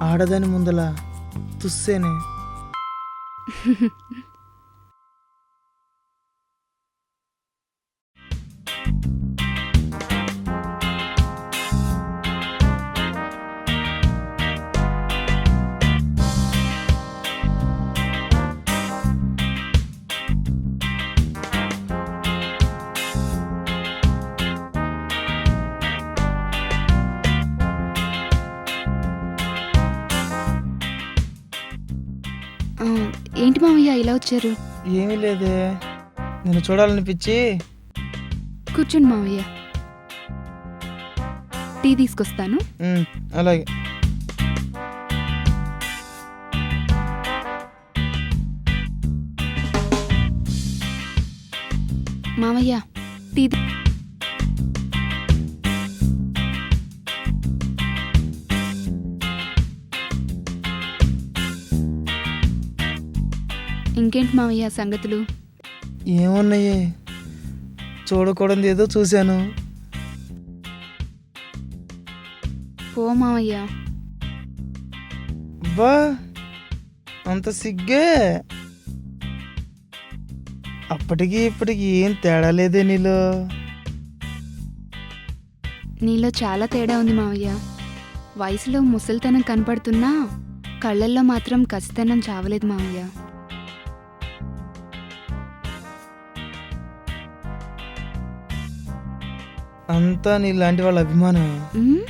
ఆడదాని ముందల తుస్సేనే. ఆ, ఏంటి మావయ్య ఇలా వచ్చారు? ఏమీ లేదే, నేను చూడాలనిపించి. కూర్చోండి మావయ్య, టీ తీసుకొస్తాను. అలాగే. మావయ్య టీ ఇంకేంటి మావయ్య సంగతులు? ఏమున్నాయి, చూడకూడదు ఏదో చూశాను. పో మావయ్య. అబ్బా, అంత సిగ్గే. అప్పటికి ఇప్పటికి ఏం తేడా లేదే నీలో. నీలో చాలా తేడా ఉంది మావయ్య. వయసులో ముసలితనం కనపడుతున్నా కళ్ళల్లో మాత్రం కసితనం చావలేదు మావయ్య. అంతా నీలాంటి వాళ్ళ అభిమానం. ఉమ్,